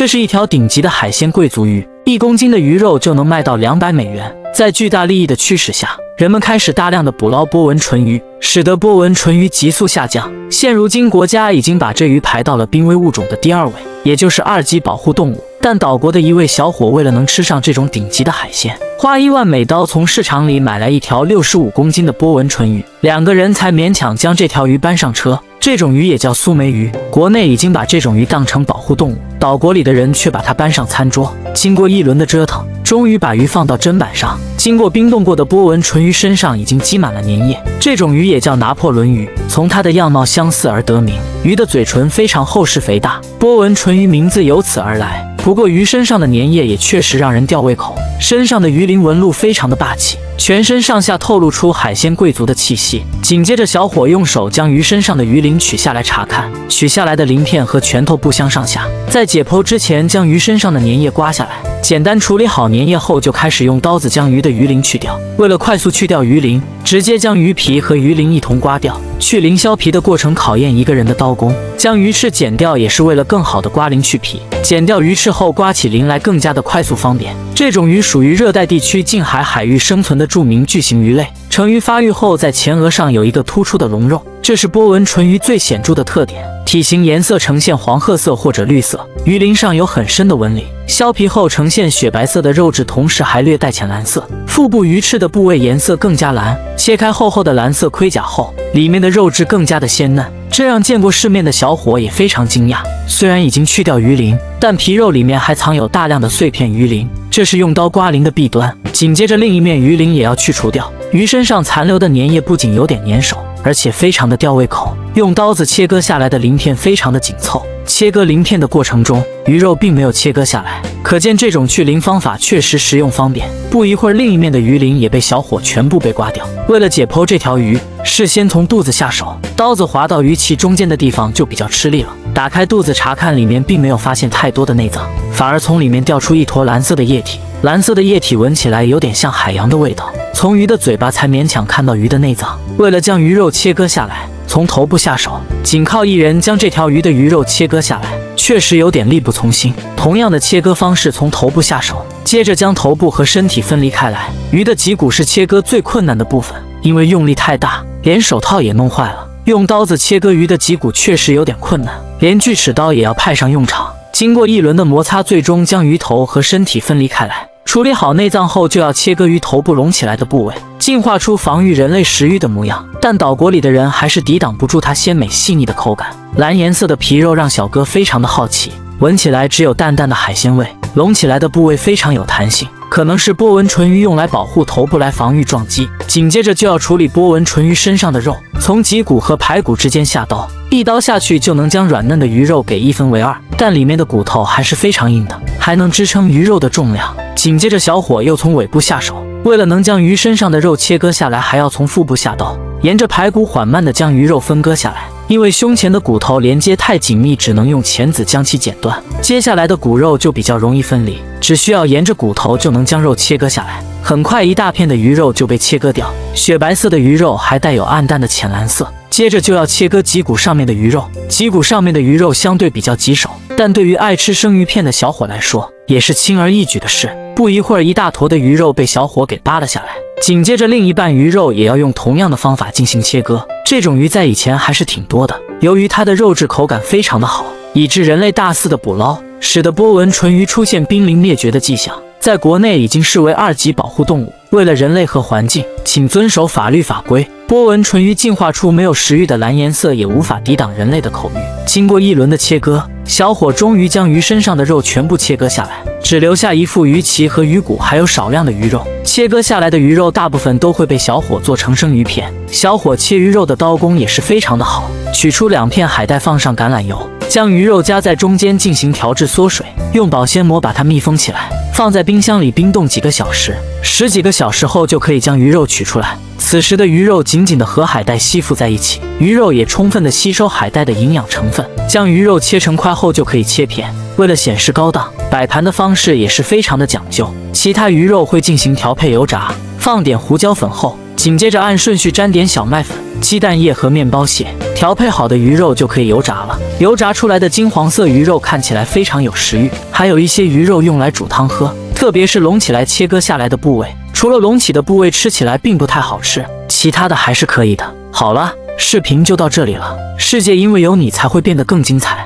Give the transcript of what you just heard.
这是一条顶级的海鲜贵族鱼，1公斤的鱼肉就能卖到200美元。在巨大利益的驱使下，人们开始大量的捕捞波纹唇鱼，使得波纹唇鱼急速下降。现如今，国家已经把这鱼排到了濒危物种的第2位，也就是2级保护动物。但岛国的一位小伙为了能吃上这种顶级的海鲜，花1万美刀从市场里买来一条65公斤的波纹唇鱼，2个人才勉强将这条鱼搬上车。这种鱼也叫苏梅鱼，国内已经把这种鱼当成保护动物，岛国里的人却把它搬上餐桌。经过一轮的折腾，终于把鱼放到砧板上。经过冰冻过的波纹唇鱼身上已经积满了粘液，这种鱼也叫拿破仑鱼，从它的样貌相似而得名。鱼的嘴唇非常厚实肥大，波纹唇鱼名字由此而来。不过鱼身上的粘液也确实让人吊胃口，身上的鱼鳞纹路非常的霸气，全身上下透露出海鲜贵族的气息。紧接着，小伙用手将鱼身上的鱼鳞取下来查看，取下来的鳞片和拳头不相上下。在解剖之前，将鱼身上的粘液刮下来，简单处理好粘液后，就开始用刀子将鱼的鱼鳞去掉。为了快速去掉鱼鳞，直接将鱼皮和鱼鳞一同刮掉。去鳞削皮的过程考验一个人的刀工，将鱼翅剪掉也是为了更好的刮鳞去皮。剪掉鱼翅后，刮起鳞来更加的快速方便。这种鱼属于热带地区近海海域生存的著名巨型鱼类。成鱼发育后，在前额上有一个突出的龙肉，这是波纹唇鱼最显著的特点。体型颜色呈现黄褐色或者绿色，鱼鳞上有很深的纹理，削皮后呈现雪白色的肉质，同时还略带浅蓝色。腹部鱼翅的部位颜色更加蓝，切开厚厚的蓝色盔甲后，里面的肉质更加的鲜嫩，这让见过世面的小伙也非常惊讶。虽然已经去掉鱼鳞，但皮肉里面还藏有大量的碎片鱼鳞，这是用刀刮鳞的弊端。紧接着另一面鱼鳞也要去除掉，鱼身上残留的粘液不仅有点粘手，而且非常的吊胃口。用刀子切割下来的鳞片非常的紧凑，切割鳞片的过程中，鱼肉并没有切割下来，可见这种去鳞方法确实实用方便。不一会儿，另一面的鱼鳞也被小伙全部被刮掉。为了解剖这条鱼，事先从肚子下手，刀子划到鱼鳍中间的地方就比较吃力了。打开肚子查看，里面并没有发现太多的内脏，反而从里面掉出一坨蓝色的液体。蓝色的液体闻起来有点像海洋的味道，从鱼的嘴巴才勉强看到鱼的内脏。为了将鱼肉切割下来，从头部下手，仅靠一人将这条鱼的鱼肉切割下来，确实有点力不从心。同样的切割方式，从头部下手，接着将头部和身体分离开来。鱼的脊骨是切割最困难的部分，因为用力太大，连手套也弄坏了。用刀子切割鱼的脊骨确实有点困难，连锯齿刀也要派上用场。经过一轮的摩擦，最终将鱼头和身体分离开来。处理好内脏后，就要切割鱼头部隆起来的部位，进化出防御人类食欲的模样。但岛国里的人还是抵挡不住它鲜美细腻的口感。蓝颜色的皮肉让小哥非常的好奇，闻起来只有淡淡的海鲜味，隆起来的部位非常有弹性，可能是波纹唇鱼用来保护头部来防御撞击。紧接着就要处理波纹唇鱼身上的肉，从脊骨和排骨之间下刀，一刀下去就能将软嫩的鱼肉给一分为二，但里面的骨头还是非常硬的，还能支撑鱼肉的重量。紧接着小伙又从尾部下手，为了能将鱼身上的肉切割下来，还要从腹部下刀，沿着排骨缓慢地将鱼肉分割下来。因为胸前的骨头连接太紧密，只能用钳子将其剪断，接下来的骨肉就比较容易分离，只需要沿着骨头就能将肉切割下来。很快一大片的鱼肉就被切割掉，雪白色的鱼肉还带有暗淡的浅蓝色。接着就要切割脊骨上面的鱼肉，脊骨上面的鱼肉相对比较棘手，但对于爱吃生鱼片的小伙来说也是轻而易举的事。不一会儿，一大坨的鱼肉被小伙给扒了下来，紧接着另一半鱼肉也要用同样的方法进行切割。这种鱼在以前还是挺多的，由于它的肉质口感非常的好，以致人类大肆的捕捞，使得波纹唇鱼出现濒临灭绝的迹象，在国内已经视为2级保护动物。为了人类和环境，请遵守法律法规。波纹唇鱼进化出没有食欲的蓝颜色，也无法抵挡人类的口欲。经过一轮的切割，小伙终于将鱼身上的肉全部切割下来，只留下一副鱼鳍和鱼骨，还有少量的鱼肉。切割下来的鱼肉大部分都会被小伙做成生鱼片。小伙切鱼肉的刀工也是非常的好，取出2片海带，放上橄榄油，将鱼肉夹在中间进行调制缩水，用保鲜膜把它密封起来，放在冰箱里冰冻几个小时，10几个小时后就可以将鱼肉取出来。此时的鱼肉紧紧地和海带吸附在一起，鱼肉也充分地吸收海带的营养成分。将鱼肉切成块后就可以切片。为了显示高档，摆盘的方式也是非常的讲究。其他鱼肉会进行调配油炸，放点胡椒粉后，紧接着按顺序沾点小麦粉、鸡蛋液和面包屑，调配好的鱼肉就可以油炸了。油炸出来的金黄色鱼肉看起来非常有食欲，还有一些鱼肉用来煮汤喝，特别是隆起来切割下来的部位，除了隆起的部位吃起来并不太好吃，其他的还是可以的。好了，视频就到这里了。世界因为有你才会变得更精彩。